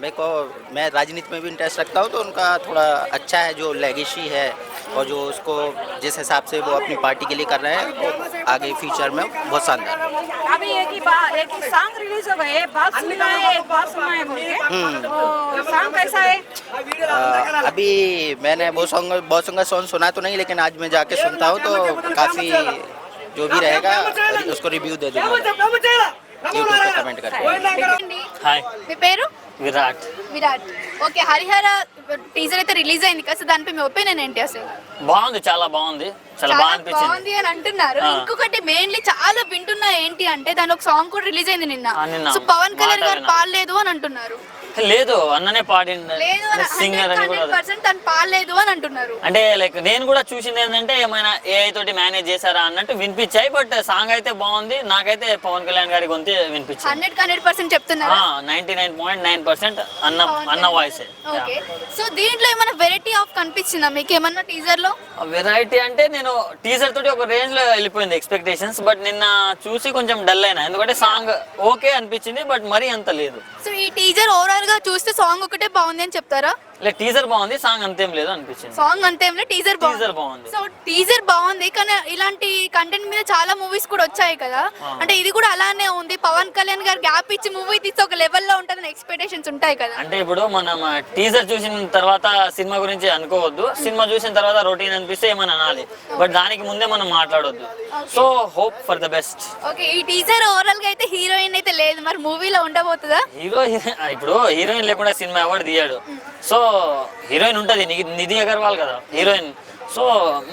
मैं राजनीति में भी इंटरेस्ट रखता हूँ, तो उनका थोड़ा अच्छा है जो लेगेसी है और जो उसको जिस हिसाब से वो अपनी पार्टी के लिए कर रहे हैं वो आगे फ्यूचर में बहुत शानदार है। अभी एक ही सॉन्ग रिलीज हो गए, बात सुना है एक बात सुना है बोल के, तो सॉन्ग कैसा है? अभी मैंने वो सॉन्ग सुना तो नहीं, लेकिन आज मैं जाके सुनता हूँ तो काफ़ी जो भी रहेगा उसको रिव्यू दे दूँगा यूट्यूब पे कमेंट करके। హాయ్ మీ పేరు విరాట్ విరాట్. ఓకే, హరిహర టీజర్ అయితే రిలీజ్ అయింది కదా, సో దానిపై మీ ఒపీనియన్ ఏంటి అసలు? బాగుంది, చాలా బాగుంది, చాలా బాగా అనిపించింది. బాగుంది అని అంటున్నారు. ఇంకొకటి మెయిన్లీ చాలా వింటున్నా ఏంటి అంటే దాని ఒక సాంగ్ కూడా రిలీజ్ అయింది నిన్న. నిన్న సో పవన్ కళ్యాణ్ గారు మాట్లాడినా. పాడలేదు అని అంటున్నారు. లేదు అన్ననే పాడింది, లేదు అని సింగర్ అని కూడా 100% తను పాడలేదు అని అంటున్నారు. అంటే లైక్ నేను కూడా చూసింది ఏంటంటే ఏమైనా ఏఐ తోటి మేనేజ్ చేశారా అన్నట్టు వినిపించాయి. బట్ సాంగ్ అయితే బాగుంది, నాకైతే పవన్ కళ్యాణ్ గారి గొంతు వినిపించింది. 100% చెప్తున్నారు. 99.9% అన్న వాయిస్. ఓకే, సో దీంట్లో ఏమైనా వెరైటీ ఆఫ్ కనిపించిందా మీకు ఏమన్నా టీజర్ లో? వెరైటీ అంటే నేను టీజర్ తోటి ఒక రేంజ్ లో వెళ్ళిపోయింది ఎక్స్పెక్టేషన్స్, బట్ నిన్న చూసి కొంచెం డల్ అయినా, ఎందుకంటే సాంగ్ ఓకే అనిపించింది బట్ మరీ అంత లేదు. సో ఈ టీజర్ ఓవరాల్ గా చూస్తే సాంగ్ ఒకటే బాగుంది అని చెప్తారా? లైక్ టీజర్ బాగుంది, సాంగ్ అంతేం లేదు అనిపించింది. సాంగ్ అంతేం లేదు, టీజర్ బాగుంది. సో టీజర్ బాగుంది, కానీ ఇలాంటి కంటెంట్ మీద చాలా మూవీస్ కూడా వచ్చాయి కదా, అంటే ఇది కూడా అలానే ఉంది. పవన్ కళ్యాణ్ గారు గ్యాప్ ఇచ్చి మూవీ తీస్తే ఒక లెవెల్లో ఉంటుందని ఎక్స్పెక్టేషన్స్ ఉంటాయి కదా. అంటే ఇప్పుడు మనం టీజర్ చూసిన తర్వాత సినిమా గురించి అనుకోవద్దు, సినిమా చూసిన తర్వాత రొటీన్ అనిపిస్తే ఏమని అనాలి, బట్ దానికి ముందే మనం మాట్లాడొద్దు. So hope for the best. Okay, ఈ టీజర్ ఓవరాల్ గా అయితే హీరోయిన్ అయితే లేదు, మరి మూవీలో ఉండబోతుందా? ఇప్పుడు హీరోయిన్ లేకుండా సినిమా ఎవరు తీయడు. సో హీరోయిన్ ఉంటది, నిధి అగర్వాల్ కదా హీరోయిన్. సో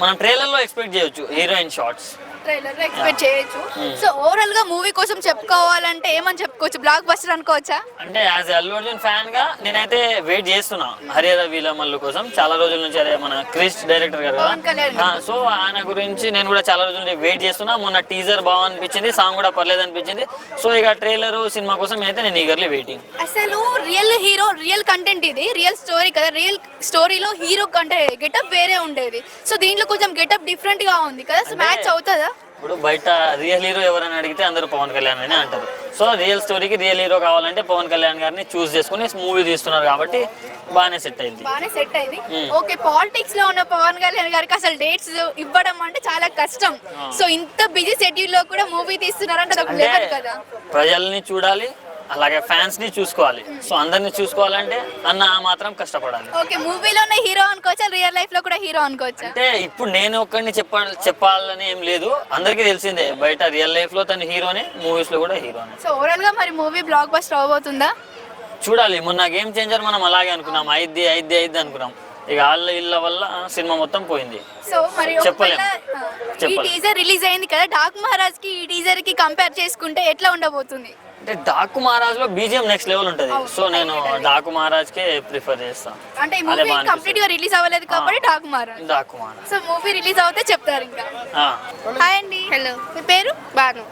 మనం ట్రైలర్ లో ఎక్స్పెక్ట్ చేయొచ్చు హీరోయిన్ షార్ట్స్. ట్రైలర్ లో ఎక్స్పెక్ట్ చేయొచ్చు. సో ఓవరాల్ గా మూవీ కోసం చెప్పుకోవాలంటే ఏమని చెప్పుకోవచ్చు? బ్లాక్ బస్టర్ అనుకోవచ్చా? అంటే యాజ్ అల్లు అర్జున్ ఫ్యాన్ గా నేనైతే వెయిట్ చేస్తున్నా హరిహర వీలమల్లు కోసం చాలా రోజుల నుంచి. అదే మన క్రిష్ డైరెక్టర్ గారు కదా, సో ఆయన గురించి నేను కూడా చాలా రోజుల నుంచి వెయిట్ చేస్తున్నా. మొన్న టీజర్ బాగా అనిపించింది, సాంగ్ కూడా పర్లేదు అనిపించింది. సో ఇక ట్రైలర్ సినిమా కోసం అయితే నేను ఈగర్లీ వెయిటింగ్. అసలు రియల్ హీరో రియల్ కంటెంట్, ఇది రియల్ స్టోరీ కదా. రియల్ స్టోరీలో హీరో కంటే గెటప్ వేరే ఉండేది, సో దీంట్లో కొంచెం గెటప్ డిఫరెంట్ గా ఉంది కదా, సో మ్యాచ్ అవుతుందా? ఇప్పుడు బయట రియల్ హీరో ఎవరైనా అడిగితే అందరూ పవన్ కళ్యాణ్ అని అంటారు. సో రియల్ స్టోరీకి రియల్ హీరో కావాలంటే పవన్ కళ్యాణ్ గారిని చూస్ చేసుకుని మూవీ తీస్తున్నారు కాబట్టి బాగానే సెట్ అయింది. ఓకే, పాలిటిక్స్ లో ఉన్న పవన్ కళ్యాణ్ గారికి అసలు డేట్స్ ఇవ్వడం అంటే చాలా కష్టం. సో ఇంత బిజీ షెడ్యూల్ లో కూడా మూవీ తీస్తున్నారంటే అదొక లెవెల్ కదా. ప్రజల్ని చూడాలి, అలాగే ఫ్యాన్స్ ని చూసుకోవాలి. సో అందరిని చూసుకోవాలంటే అన్న మాత్రం కష్టపడాలి. ఓకే, మూవీలోనే హీరో అనుకోవచ్చా, రియల్ లైఫ్ లో కూడా హీరో అనుకోవచ్చా? అంటే ఇప్పుడు నేను ఒక్కడిని చెప్పాలని ఏం లేదు, అందరికీ తెలిసిందే బయట రియల్ లైఫ్ లో తను హీరోనే, మూవీస్ లో కూడా హీరోనే. సో ఓవరాల్ గా మరి మూవీ బ్లాక్ బస్టర్ అవబోతుందా? చూడాలి. మొన్న గేమ్ చేంజర్ మనం అలాగే అనుకున్నాం, అయిద్ది అనుకున్నాం. ఇక వాళ్ళ ఇళ్ళ వల్ల సినిమా మొత్తం పోయింది. సో మరి ఈ టీజర్ రిలీజ్ అయింది కదా, డాక్ మహారాజ్ కి ఈ టీజర్ కి కంపేర్ చేసుకుంటే ఎట్లా ఉండబోతుంది? అంటే డాకు మహారాజ్ లో బీజిఎం నెక్స్ట్ లెవెల్ ఉంటది. సో నేను డాకు మహారాజ్ కే ప్రిఫర్ చేస్తాను. అంటే ఈ మూవీ కంప్లీట్ గా రిలీజ్ అవ్వలేదు కాబట్టి Daaku Maharaj. So movie release అవుతే చెప్తారు ఇంకా. హాయ్ అండి. హలో, మీ పేరు? బాను.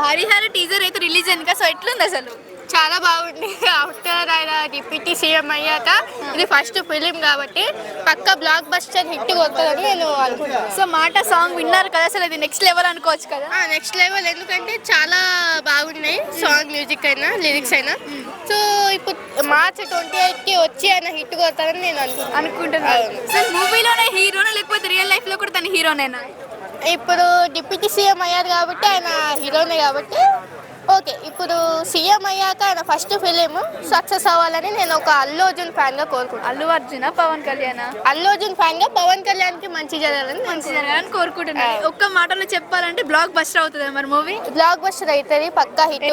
హరిహర టీజర్ అయితే రిలీజ్ అయింది కదా, సో ఎట్లుంది అసలు? చాలా బాగుంది. ఆఫ్టర్ ఆయన డిప్యూటీ సీఎం అయ్యాక ఇది ఫస్ట్ ఫిలిం కాబట్టి పక్క బ్లాక్ బస్టర్ హిట్ కొడుతుందని నేను అనుకుంటున్నాను. సో మాట సాంగ్ విన్నారు కదా, అసలు ఇది నెక్స్ట్ లెవెల్ అనుకోవచ్చు కదా? నెక్స్ట్ లెవెల్, ఎందుకంటే చాలా బాగున్నాయి సాంగ్, మ్యూజిక్ అయినా లిరిక్స్ అయినా. సో ఇప్పుడు మార్చ్ 28కి వచ్చి ఆయన హిట్ కొడతారని నేను అనుకుంటున్నాను. సో మూవీలోనే హీరోనా లేకపోతే రియల్ లైఫ్ లో కూడా తన హీరోనేనా? ఇప్పుడు డిప్యూటీ సీఎం అయ్యారు కాబట్టి ఆయన హీరోనే కాబట్టి ఓకే. ఇప్పుడు సీఎం అయ్యాక ఆయన ఫస్ట్ ఫిలిం సక్సెస్ అవ్వాలని నేను ఒక అల్లు అర్జున్ ఫ్యాన్ గా కోరుకుంటున్నాను. అల్లు అర్జున్ పవన్ కళ్యాణ్? అల్లు అర్జున్ ఫ్యాన్ గా పవన్ కళ్యాణ్ కి మంచి జరగాలని కోరుకుంటున్నాను. ఒక్క మాటలో చెప్పాలంటే బ్లాక్ బస్టర్ అవుతుంది మరి మూవీ? బ్లాక్ బస్టర్ అవుతుంది పక్కా హిట్.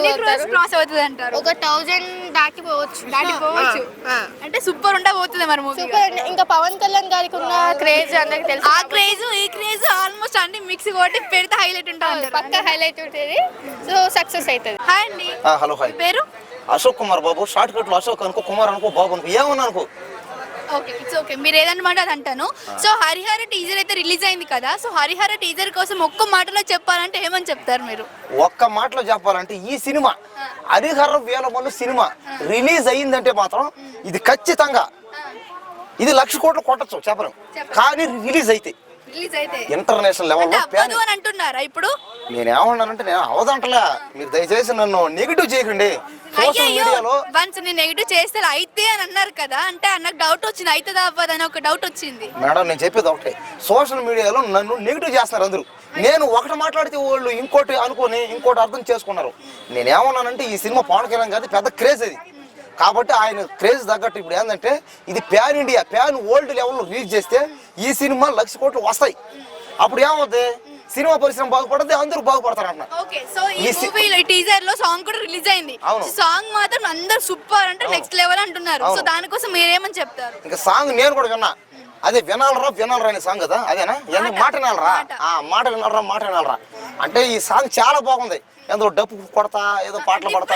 క్రాస్ అవుతుంది అంటారు? ఒక 1000 దాటిపోవచ్చు. అంటే సూపర్ ఉండబోతుంది మరి మూవీ. సూపర్. ఇంకా పవన్ కళ్యాణ్ గారికి ఉన్న క్రేజ్ అందరికి తెలుసు. ఆ క్రేజ్ ఈ క్రేజ్ ఆల్మోస్ట్ అన్ని మిక్స్ కొట్టి పెడితే హైలైట్ ఉంటుంది, పక్కా హైలైట్ ఉంటుంది. సో సక్సెస్ అవుతుంది. హాయ్ అండి. Hello, hi. పేరు? అశోక్ కుమార్ బాబు. షార్ట్ కట్ లో అశోక్ అనుకో, కుమార్ అనుకో, బాబు అనుకో, ఏమన్నా అనుకో. ఓకే ఇట్స్ ఓకే, మీరు ఏదన్నమాట అది అంటాను. సో హరిహర టీజర్ అయితే రిలీజ్ అయింది కదా, సో హరిహర టీజర్ కోసం ఒక్క మాటలో చెప్పాలంటే ఏమని చెప్తారు మీరు? ఒక్క మాటలో చెప్పాలంటే ఈ cinema Harihara Veeramallu cinema release అయ్యిందంటే మాత్రం ఇది ఖచ్చితంగా ఇది 1,00,000 కోట్లు కొట్టచ్చు చెప్పను, కానీ రిలీజ్ అయితే ఇంటర్నేషనల్ లెవెల్లో అని అంటున్నారా ఇప్పుడు? నేనేమన్నానంటే నేను అవదంటలే, మీరు దయచేసి నన్ను నెగిటివ్ చేయకండి. సోషల్ మీడియాలో వన్స్ నేను నెగిటివ్ చేస్తే అయితే అని అన్నారు కదా, అంటే నాకు డౌట్ వచ్చింది అవుతుందా అవ్వదని ఒక డౌట్ వచ్చింది. మేడం నేను చెప్పేది ఒకటే, సోషల్ మీడియాలో నన్ను నెగిటివ్ చేస్తున్నారు అందరూ. నేను ఒకటి మాట్లాడితే వాళ్ళు ఇంకోటి అనుకుని ఇంకోటి అర్థం చేసుకున్నారు. నేనేమన్నానంటే ఈ సినిమా పవన్ కళ్యాణ్ గారి పెద్ద క్రేజ్ అది, కాబట్టి ఆయన క్రేజ్ తగ్గట్టు ఇప్పుడు ఏంటంటే ఇది ప్యాన్ ఇండియా ప్యాన్ వరల్డ్ లెవెల్లో రిలీజ్ చేస్తే ఈ సినిమా 1,00,000 కోట్లు వస్తాయి. అప్పుడు ఏమవుతుంది, సినిమా పరిశ్రమ బాగుపడుతుంది, అందరూ బాగుపడతారు అన్న. ఓకే, సో ఈ మూవీ టీజర్ లో సాంగ్ కూడా రిలీజ్ అయింది. సాంగ్ మాత్రం అందరూ సూపర్ అంటే నెక్స్ట్ లెవెల్ అంటున్నారు. సో దానికోసం మీరేమని చెప్తారు? ఇంకా సాంగ్ నేను కూడా విన్నా, అదే వినాలరా అనే సాంగ్ కదా, అదేనా మాట వినాలరా, మాట వినాలరా అంటే ఈ సాంగ్ చాలా బాగుంది. ఏదో డప్పు కొడతా ఏదో పాటలు పడతా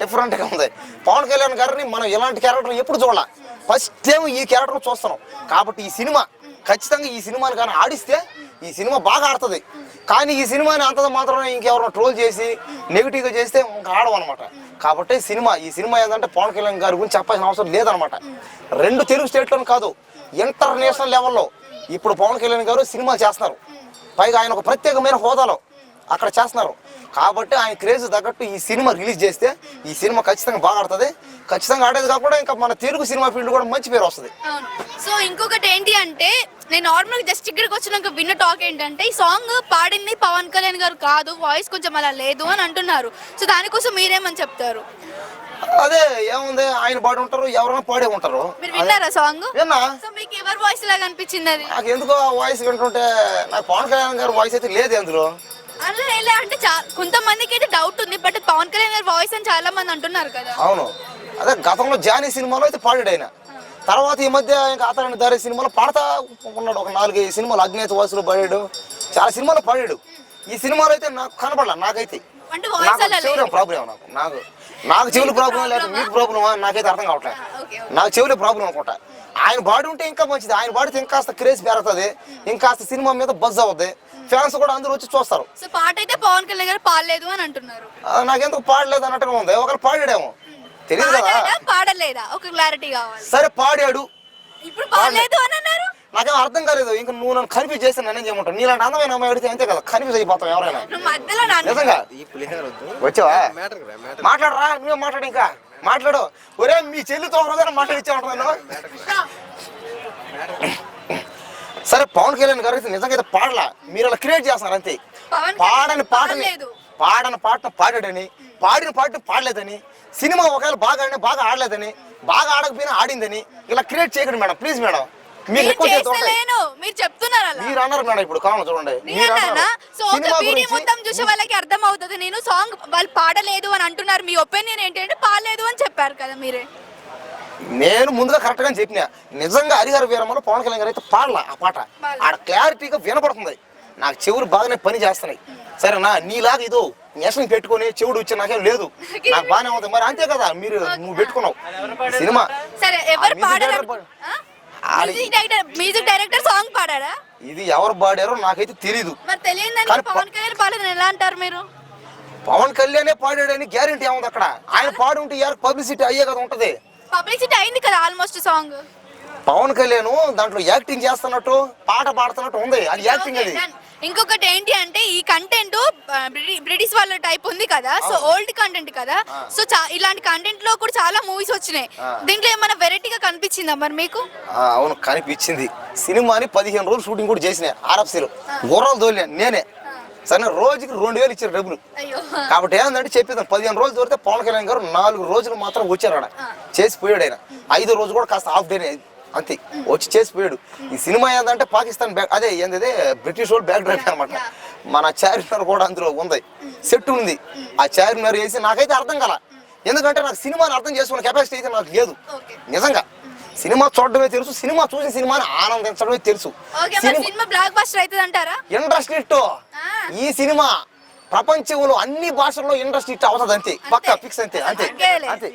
డిఫరెంట్ గా ఉంది. పవన్ కళ్యాణ్ గారిని మనం ఇలాంటి క్యారెక్టర్ ఎప్పుడు చూడాల, ఫస్ట్ టైం ఈ క్యారెక్టర్ చూస్తున్నాం. కాబట్టి ఈ సినిమా ఖచ్చితంగా ఈ సినిమాని కానీ ఆడిస్తే ఈ సినిమా బాగా ఆడుతుంది. కానీ ఈ సినిమాని అంతది మాత్రం ఇంకెవరైనా ట్రోల్ చేసి నెగిటివ్గా చేస్తే ఇంకా ఆడవన్నమాట. కాబట్టి ఈ సినిమా ఏంటంటే పవన్ కళ్యాణ్ గారి గురించి చెప్పాల్సిన అవసరం లేదనమాట. 2 తెలుగు స్టేట్లను కాదు, ఇంటర్నేషనల్ లెవెల్లో ఇప్పుడు పవన్ కళ్యాణ్ గారు సినిమా చేస్తున్నారు. పైగా ఆయన ఒక ప్రత్యేకమైన హోదాలో అక్కడ చేస్తున్నారు. కాబట్టి ఆయన క్రేజ్ తగ్గట్టు ఈ సినిమా రిలీజ్ చేస్తే ఈ సినిమా ఖచ్చితంగా బాగా ఆడుతుంది. ఖచ్చితంగా ఆడేది కాకుండా ఇంకా మన తెలుగు సినిమా ఫీల్డ్ కూడా మంచి పేరు వస్తుంది. సో ఇంకొకటి ఏంటి అంటే, నేను నార్మల్ జస్ట్ ఇక్కడికి వచ్చినాక విన్న టాక్ ఏంటంటే ఈ సాంగ్ పాడింది పవన్ కళ్యాణ్ గారు కాదు, వాయిస్ కొంచెం అలా లేదు అని అంటున్నారు. సో దానికోసం మీరేమని చెప్తారు? అదే ఏముంది, ఆయన పాడి ఉంటారు, ఎవరైనా పాడే ఉంటారు. మీరు విన్నారా సాంగ్? విన్నా. సో మీకు ఎవరి వాయిస్ లాగా అనిపించింది? అది నాకు ఎందుకో వాయిస్ వింటుంటే నాకు పవన్ కళ్యాణ్ గారి వాయిస్ అయితే లేదు అందులో. అంటే కొంతమందికి అయితే డౌట్ ఉంది, బట్ పవన్ కళ్యాణ్ గారి వాయిస్ అని చాలా మంది అంటున్నారు కదా. అవును, అదే గతంలో జానీ సినిమాలో అయితే పాడాడు ఆయన. తర్వాత ఈ మధ్య ఇంకా అతని దారి సినిమాలో పాడతా ఉన్నాడు. ఒక 4-5 సినిమాలు అజ్ఞాత వాసులు పాడాడు, చాలా సినిమాలు పాడాడు. ఈ సినిమాలో అయితే నాకు కనపడలా. నాకైతే చెవుల ప్రాబ్లం, నాకు చెవుల ప్రాబ్లం లేదా మీకు ప్రాబ్లమా నాకైతే అర్థం కావట్లేదు. నాకు చెవుల ప్రాబ్లం అనుకుంటా. ఆయన బాడీ ఉంటే ఇంకా మంచిది, ఆయన బాడీతో ఇంకాస్త క్రేజ్ పెరుగుతుంది, ఇంకాస్త సినిమా మీద బజ్ అవుతుంది, ఫ్యాన్స్ కూడా అందరూ వచ్చి చూస్తారు. సో పాట అయితే పవన్ కళ్యాణ్ గారు పాడలేదు అని అంటున్నారు. నాకెందుకు పాడలేదు అన్నట్టుగా ఉంది. ఒకరు పాడాడేమో తెలియదు కదా, పాడలేదా ఒక క్లారిటీ కావాలి. సరే పాడాడు, ఇప్పుడు పాడలేదు అని అన్నారు. నాకేం అర్థం కాలేదు. ఇంకా నువ్వు నన్ను కన్ఫ్యూజ్ చేసి నన్ను ఏం చేయమంటావు? నీలాంటి అందమైన అమ్మాయి అడిగితే అంతే కదా, కన్ఫ్యూజ్ అయిపోతాం ఎవరైనా. నిజంగా వచ్చావా? మాట్లాడరా, నువ్వే మాట్లాడు, ఇంకా మాట్లాడు. ఒరే మీ చెల్లితో ఒకరోజు మాట్లాడిచ్చామంటున్నాను. సరే పవన్ కళ్యాణ్ గారు అయితే నిజంగా అయితే పాడలా, మీరు అలా క్రియేట్ చేస్తున్నారు అంతే. పాడని పాటను పాడాడని, పాడిన పాటను పాడలేదని, సినిమా ఒకవేళ బాగా ఆడినా బాగా ఆడలేదని, బాగా ఆడకపోయినా ఆడిందని ఇలా క్రియేట్ చేయకండి మేడం, ప్లీజ్ మేడం. మీరు చెప్తున్నారు మీరు అన్నారు మేడం. ఇప్పుడు కావాలి చూడండి, మొత్తం చూసే వాళ్ళకి అర్థం అవుతుంది. నేను సాంగ్ వాళ్ళు పాడలేదు అని అంటున్నారు, మీ ఒపీనియన్ ఏంటంటే పాడలేదు అని చెప్పారు కదా మీరే. నేను ముందుగా కరెక్ట్ గా చెప్పినా, నిజంగా హరిహర వీరమల్లు పవన్ కళ్యాణ్ గారు అయితే పాడలా. ఆ పాట ఆడ క్లారిటీగా వినపడుతుంది, నాకు చెవులు బాగానే పని చేస్తున్నాయి. సరేనా, నీలాగా ఇదో నేషన్ పెట్టుకుని చెవుడు వచ్చి నాకేం లేదు, నాకు బాగానే ఉంది. మరి అంతే కదా, నువ్వు పెట్టుకున్నావు సినిమా. మ్యూజిక్ డైరెక్టర్ సాంగ్ పాడారా? ఇది ఎవరు పాడారో నాకైతే తెలీదు. పవన్ కళ్యాణ్ పాడదని ఎలా అంటారు మీరు? పవన్ కళ్యాణే పాడాడని గ్యారెంటీ ఏముంది అక్కడ? ఆయన పాడు ఉంటే ఎవరు పబ్లిసిటీ అయ్యే కదా ఉంటది. పబ్లిసిటీ అయింది కదా ఆల్మోస్ట్ సాంగ్. పవన్ కళ్యాణ్ దాంట్లో యాక్టింగ్ చేస్తున్నట్టు పాట పాడుతున్నట్టు ఉంది, అది యాక్టింగ్. అది ఇంకొకటి ఏంటి అంటే ఈ కంటెంట్ బ్రిటిష్ వాళ్ళ టైప్ ఉంది కదా, సో ఓల్డ్ కంటెంట్ కదా, సో ఇలాంటి కంటెంట్ లో కూడా చాలా మూవీస్ వచ్చినాయి. దీంట్లో ఏమైనా వెరైటీగా కనిపించిందా మరి మీకు? అవును కనిపించింది. సినిమాని 15 రోజులు షూటింగ్ కూడా చేసిన ఆర్ఎఫ్సీలో గుర్రాలు తోలినా నేనే. సరే రోజుకి 2,000 ఇచ్చారు డబ్బులు. కాబట్టి ఏంటంటే చెప్పేది 15 రోజులు దొరికితే పవన్ కళ్యాణ్ గారు 4 రోజులు మాత్రం వచ్చారు ఆడ, చేసిపోయాడు. ఆయన 5వ రోజు కూడా కాస్త హాఫ్ డేనే అంతే వచ్చి చేసిపోయాడు. ఈ సినిమా ఏంటంటే పాకిస్తాన్ బ్యాక్, అదే ఏంటంటే బ్రిటిష్ వాళ్ళు బ్యాక్ డ్రైవ్ అనమాట. మన చార్మినార్ కూడా అందులో ఉంది, సెట్ ఉంది. ఆ చార్మినార్ వేసి నాకైతే అర్థం కాల, ఎందుకంటే నాకు సినిమాని అర్థం చేసుకునే కెపాసిటీ అయితే నాకు లేదు. నిజంగా సినిమా చూడడమే తెలుసు, సినిమా చూసి సినిమాని ఆనందించడమే తెలుసు. ఇండస్ట్రీ హిట్ ఈ సినిమా ప్రపంచంలో అన్ని భాషల్లో ఇండస్ట్రీ హిట్ అవుతుంది అంతే, పక్కా ఫిక్స్ అంతే అంతే అంతే.